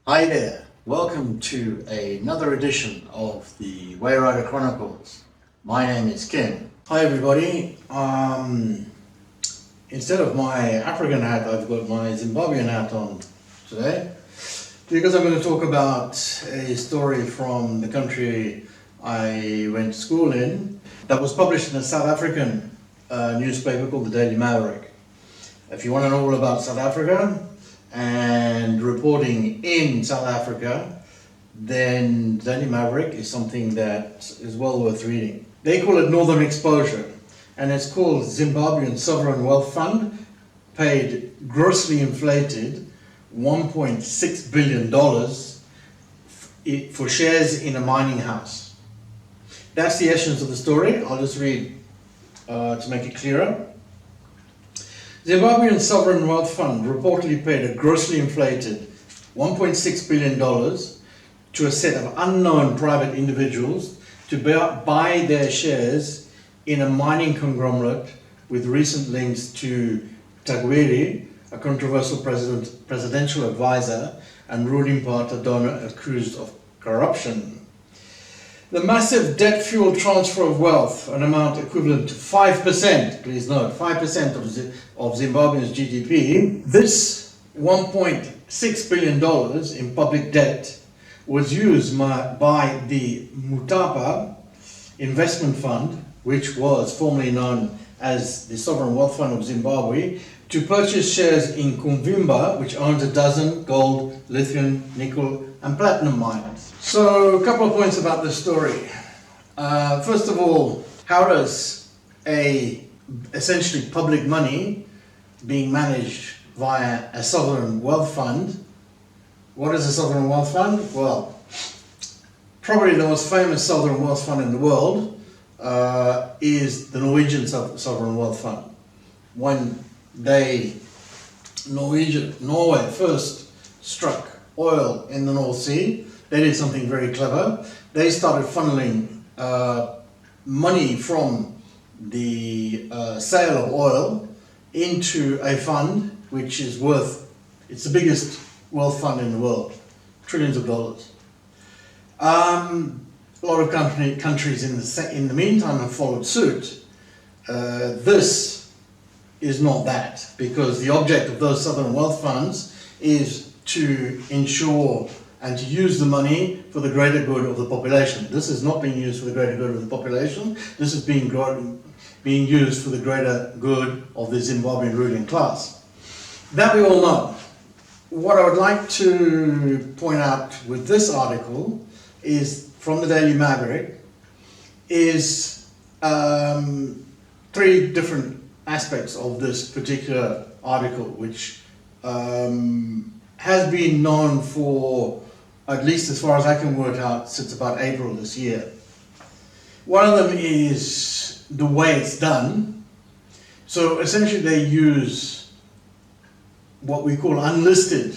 Hi there, welcome to another edition of the Wayrider Chronicles. My name is Kim. Hi everybody, instead of my African hat, I've got my Zimbabwean hat on today because I'm going to talk about a story from the country I went to school in that was published in a South African newspaper called the Daily Maverick. If you want to know all about South Africa and reporting in South Africa, then Daily Maverick is something that is well worth reading. They call it Northern Exposure, and it's called Zimbabwean Sovereign Wealth Fund paid grossly inflated $1.6 billion for shares in a mining house. That's the essence of the story. I'll just read to make it clearer. Zimbabwean Sovereign Wealth Fund reportedly paid a grossly inflated $1.6 billion to a set of unknown private individuals to buy their shares in a mining conglomerate with recent links to Tagwiri, a controversial presidential advisor and ruling party donor accused of corruption. The massive debt-fueled transfer of wealth, an amount equivalent to 5%, please note, 5% of Zimbabwe's GDP, this $1.6 billion in public debt was used by the Mutapa Investment Fund, which was formerly known as the Sovereign Wealth Fund of Zimbabwe, to purchase shares in Kuvimba, which owns a dozen gold, lithium, nickel, and platinum mines. So, a couple of points about this story. First of all, how does essentially public money being managed via a sovereign wealth fund? What is a sovereign wealth fund? Well, probably the most famous sovereign wealth fund in the world is the Norwegian Sovereign Wealth Fund. When Norway first struck oil in the North Sea, they did something very clever. They started funneling money from the sale of oil into a fund which is it's the biggest wealth fund in the world, trillions of dollars. A lot of countries in the meantime have followed suit. This is not that, because the object of those sovereign wealth funds is to ensure and to use the money for the greater good of the population. This is not being used for the greater good of the population. This is being used for the greater good of the Zimbabwean ruling class. That we all know. What I would like to point out with this article is from the Daily Maverick is three different aspects of this particular article, which has been known for, at least as far as I can work out, since about April this year. One of them is the way it's done. So essentially they use what we call unlisted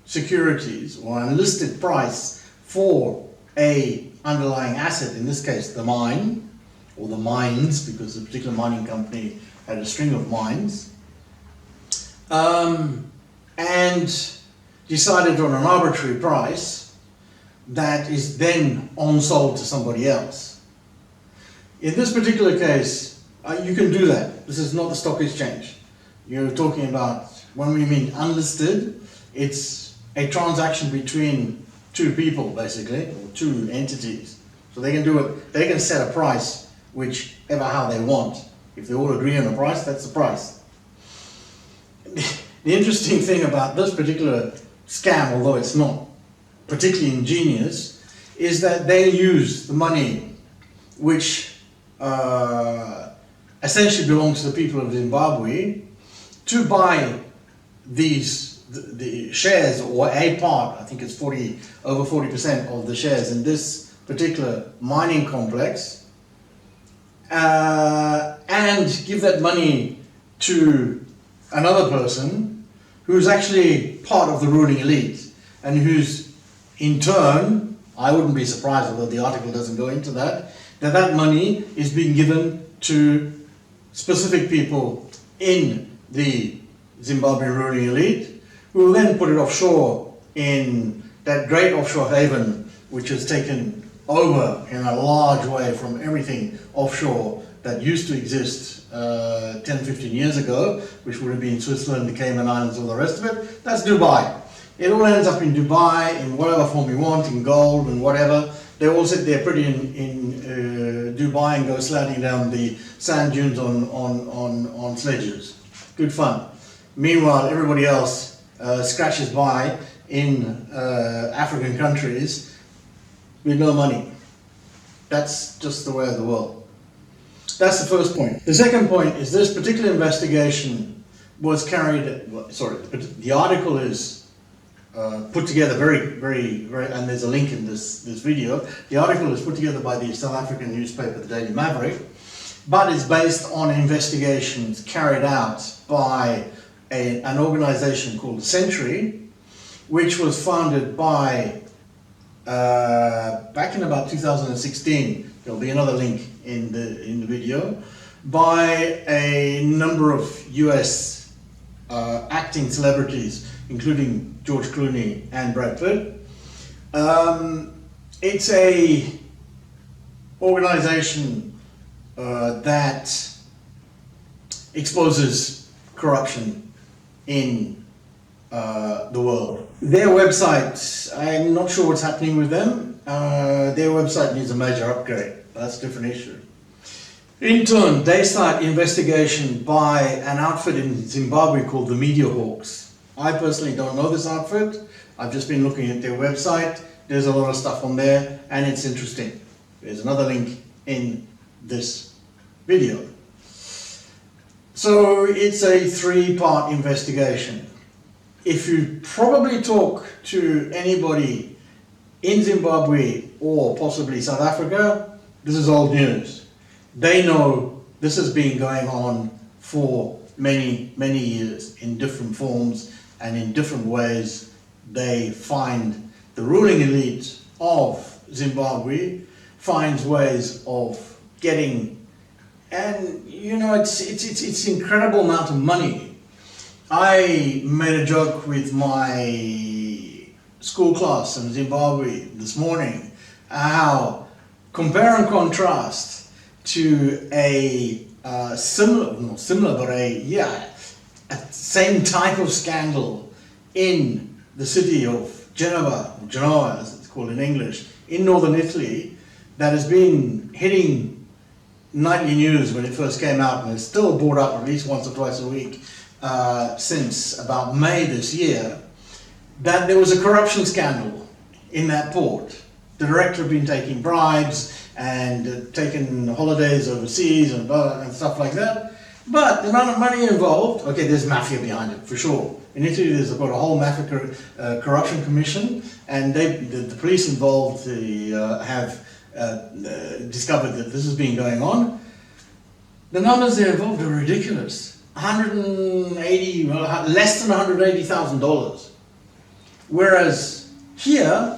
securities or unlisted price for a underlying asset, in this case the mine, or the mines, because the particular mining company had a string of mines, and decided on an arbitrary price that is then on-sold to somebody else. In this particular case, you can do that. This is not the stock exchange. You're talking about, when we mean unlisted, it's a transaction between two people, basically, or two entities. So they can do it, they can set a price how they want. If they all agree on a price, that's the price. The interesting thing about this particular scam, although it's not particularly ingenious, is that they use the money which essentially belongs to the people of Zimbabwe to buy the shares, or a part, I think it's over 40% of the shares in this particular mining complex, and give that money to another person who's actually part of the ruling elite, and who's in turn, I wouldn't be surprised, although the article doesn't go into that money is being given to specific people in the Zimbabwean ruling elite, who will then put it offshore in that great offshore haven which has taken over in a large way from everything offshore that used to exist 10, 15 years ago, which would have been Switzerland, the Cayman Islands, all the rest of it, that's Dubai. It all ends up in Dubai, in whatever form you want, in gold and whatever. They all sit there pretty in Dubai and go sliding down the sand dunes on sledges. Good fun. Meanwhile, everybody else scratches by in African countries with no money. That's just the way of the world. That's the first point. The second point is this particular investigation was the article is put together very, and there's a link in this video. The article is put together by the South African newspaper, the Daily Maverick, but it's based on investigations carried out by an organization called the Century, which was founded by, back in about 2016, there'll be another link in the video, by a number of US acting celebrities, including George Clooney and Brad Pitt. It's a organization that exposes corruption in the world. Their website, I'm not sure what's happening with them. Their website needs a major upgrade. That's a different issue. In turn, they start investigation by an outfit in Zimbabwe called the Media Hawks. I personally don't know this outfit. I've just been looking at their website. There's a lot of stuff on there and it's interesting. There's another link in this video. So it's a three-part investigation. If you probably talk to anybody in Zimbabwe or possibly South Africa, this is old news. They know this has been going on for many, many years in different forms and in different ways. They find the ruling elite of Zimbabwe finds ways of getting, and you know, it's incredible amount of money. I made a joke with my school class in Zimbabwe this morning, how compare and contrast to a similar, but a same type of scandal in the city of Genoa, as it's called in English, in northern Italy, that has been hitting nightly news when it first came out, and it's still brought up at least once or twice a week since about May this year, that there was a corruption scandal in that port. The director had been taking bribes and taking holidays overseas and stuff like that. But the amount of money involved, okay, there's mafia behind it, for sure. In Italy, there's got a whole mafia corruption commission, and the police involved have discovered that this has been going on. The numbers they're involved are ridiculous. Less than $180,000. Whereas here,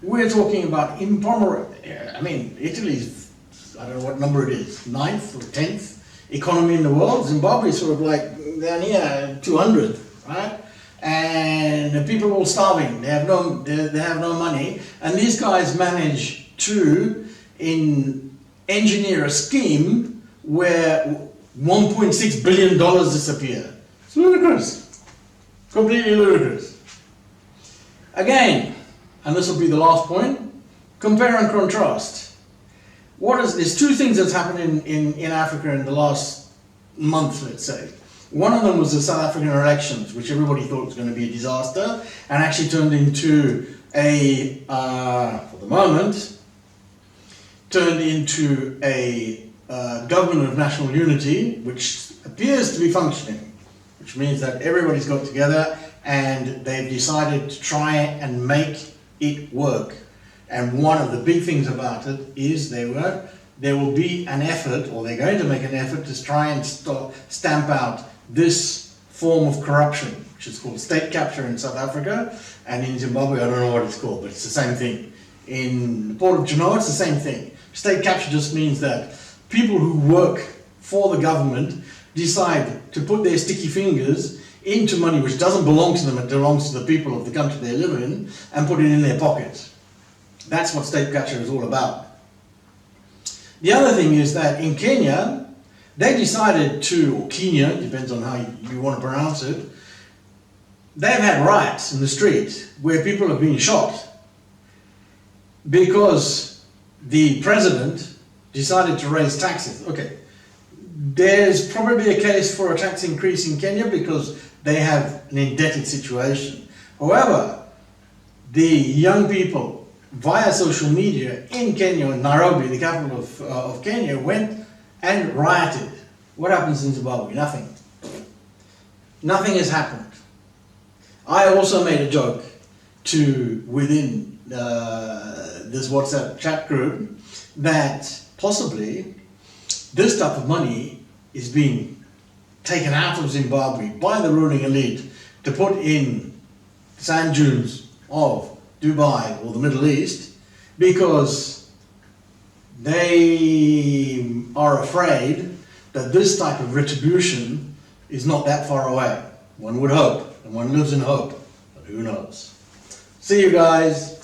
we're talking about I mean, Italy's, I don't know what number it is, 9th or 10th economy in the world. Zimbabwe is sort of like down here, 200, right? And people are all starving. They have no money. And these guys manage to engineer a scheme where $1.6 billion disappear. It's ludicrous. Completely ludicrous. Again, and this will be the last point, compare and contrast. There's two things that's happened in Africa in the last month, let's say. One of them was the South African elections, which everybody thought was going to be a disaster, and actually turned into for the moment, government of national unity, which appears to be functioning, which means that everybody's got together and they've decided to try and make it work. And one of the big things about it is there will be an effort, or they're going to make an effort to try and stamp out this form of corruption, which is called state capture in South Africa, and in Zimbabwe, I don't know what it's called, but it's the same thing. In the port of Genoa, it's the same thing. State capture just means that people who work for the government decide to put their sticky fingers into money which doesn't belong to them, it belongs to the people of the country they live in, and put it in their pocket. That's what state capture is all about. The other thing is that in Kenya, they decided to, or Kenya, depends on how you want to pronounce it, they've had riots in the street where people have been shot because the president decided to raise taxes. Okay, there's probably a case for a tax increase in Kenya because they have an indebted situation. However, the young people via social media in Kenya, in Nairobi, the capital of Kenya, went and rioted. What happens in Zimbabwe? Nothing. Nothing has happened. I also made a joke within this WhatsApp chat group that possibly this type of money is being taken out of Zimbabwe by the ruling elite to put in sand dunes of Dubai or the Middle East because they are afraid that this type of retribution is not that far away. One would hope, and one lives in hope, but who knows. See you guys.